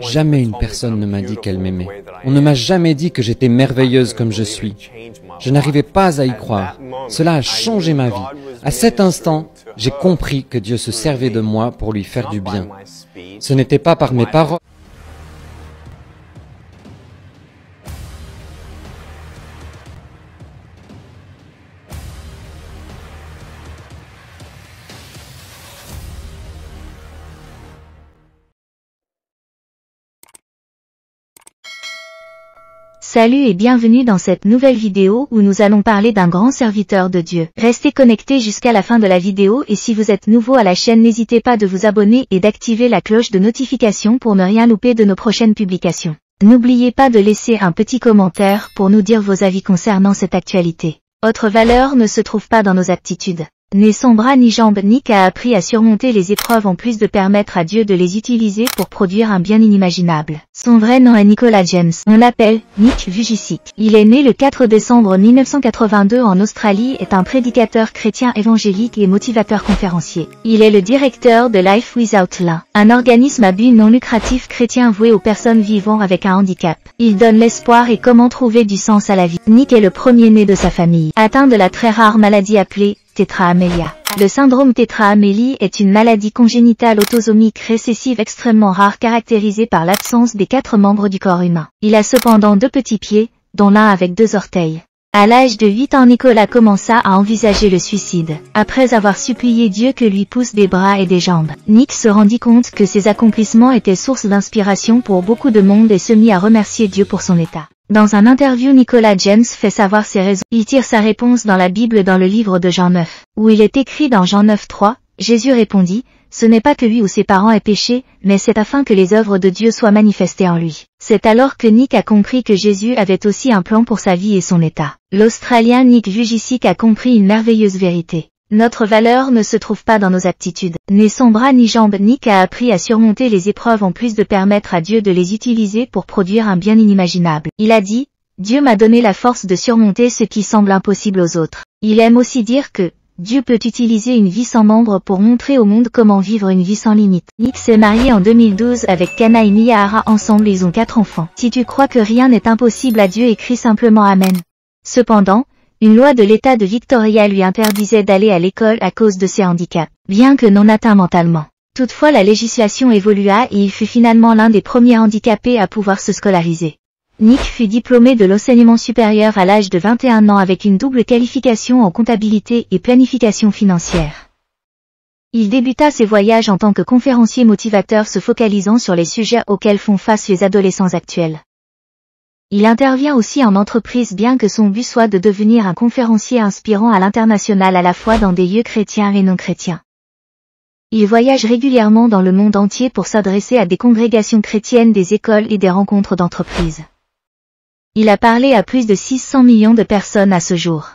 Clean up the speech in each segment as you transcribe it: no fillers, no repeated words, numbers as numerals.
Jamais une personne ne m'a dit qu'elle m'aimait. On ne m'a jamais dit que j'étais merveilleuse comme je suis. Je n'arrivais pas à y croire. Cela a changé ma vie. À cet instant, j'ai compris que Dieu se servait de moi pour lui faire du bien. Ce n'était pas par mes paroles. Salut et bienvenue dans cette nouvelle vidéo où nous allons parler d'un grand serviteur de Dieu. Restez connectés jusqu'à la fin de la vidéo et si vous êtes nouveau à la chaîne n'hésitez pas de vous abonner et d'activer la cloche de notification pour ne rien louper de nos prochaines publications. N'oubliez pas de laisser un petit commentaire pour nous dire vos avis concernant cette actualité. Autre valeur ne se trouve pas dans nos aptitudes. Né sans bras ni jambes, Nick a appris à surmonter les épreuves en plus de permettre à Dieu de les utiliser pour produire un bien inimaginable. Son vrai nom est Nicolas James. On l'appelle Nick Vujicic. Il est né le 4 décembre 1982 en Australie, est un prédicateur chrétien évangélique et motivateur conférencier. Il est le directeur de Life Without Limits, un organisme à but non lucratif chrétien voué aux personnes vivant avec un handicap. Il donne l'espoir et comment trouver du sens à la vie. Nick est le premier-né de sa famille, atteint de la très rare maladie appelée tétra-amélia. Le syndrome tétra-amélie est une maladie congénitale autosomique récessive extrêmement rare caractérisée par l'absence des 4 membres du corps humain. Il a cependant 2 petits pieds, dont l'un avec 2 orteils. À l'âge de 8 ans, Nicolas commença à envisager le suicide. Après avoir supplié Dieu que lui pousse des bras et des jambes, Nick se rendit compte que ses accomplissements étaient source d'inspiration pour beaucoup de monde et se mit à remercier Dieu pour son état. Dans un interview, Nicolas James fait savoir ses raisons. Il tire sa réponse dans la Bible dans le livre de Jean 9, où il est écrit dans Jean 9:3, Jésus répondit, « Ce n'est pas que lui ou ses parents aient péché, mais c'est afin que les œuvres de Dieu soient manifestées en lui. » C'est alors que Nick a compris que Jésus avait aussi un plan pour sa vie et son état. L'Australien Nick Vujicic a compris une merveilleuse vérité. Notre valeur ne se trouve pas dans nos aptitudes. Né sans bras ni jambes, Nick a appris à surmonter les épreuves en plus de permettre à Dieu de les utiliser pour produire un bien inimaginable. Il a dit, « Dieu m'a donné la force de surmonter ce qui semble impossible aux autres. » Il aime aussi dire que Dieu peut utiliser une vie sans membres pour montrer au monde comment vivre une vie sans limite. Nick s'est marié en 2012 avec Kanaï Miyahara. Ensemble ils ont 4 enfants. Si tu crois que rien n'est impossible à Dieu, écris simplement Amen. Cependant, une loi de l'État de Victoria lui interdisait d'aller à l'école à cause de ses handicaps, bien que non atteint mentalement. Toutefois la législation évolua et il fut finalement l'un des premiers handicapés à pouvoir se scolariser. Nick fut diplômé de l'enseignement supérieur à l'âge de 21 ans avec une double qualification en comptabilité et planification financière. Il débuta ses voyages en tant que conférencier motivateur se focalisant sur les sujets auxquels font face les adolescents actuels. Il intervient aussi en entreprise bien que son but soit de devenir un conférencier inspirant à l'international à la fois dans des lieux chrétiens et non chrétiens. Il voyage régulièrement dans le monde entier pour s'adresser à des congrégations chrétiennes, des écoles et des rencontres d'entreprises. Il a parlé à plus de 600 millions de personnes à ce jour.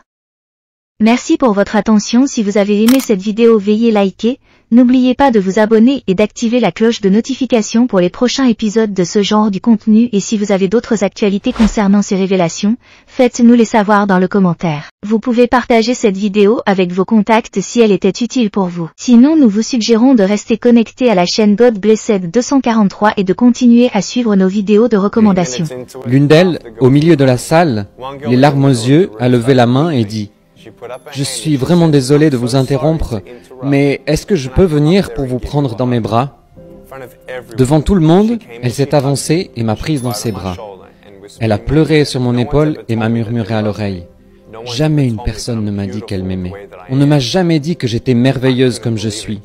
Merci pour votre attention. Si vous avez aimé cette vidéo, veuillez liker, n'oubliez pas de vous abonner et d'activer la cloche de notification pour les prochains épisodes de ce genre du contenu et si vous avez d'autres actualités concernant ces révélations, faites-nous les savoir dans le commentaire. Vous pouvez partager cette vidéo avec vos contacts si elle était utile pour vous. Sinon, nous vous suggérons de rester connecté à la chaîne God Blessed 243 et de continuer à suivre nos vidéos de recommandation. L'une d'elles, au milieu de la salle, les larmes aux yeux, a levé la main et dit, « Je suis vraiment désolé de vous interrompre, mais est-ce que je peux venir pour vous prendre dans mes bras ?» Devant tout le monde, elle s'est avancée et m'a prise dans ses bras. Elle a pleuré sur mon épaule et m'a murmuré à l'oreille. Jamais une personne ne m'a dit qu'elle m'aimait. On ne m'a jamais dit que j'étais merveilleuse comme je suis.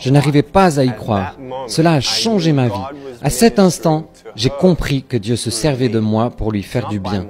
Je n'arrivais pas à y croire. Cela a changé ma vie. À cet instant, j'ai compris que Dieu se servait de moi pour lui faire du bien.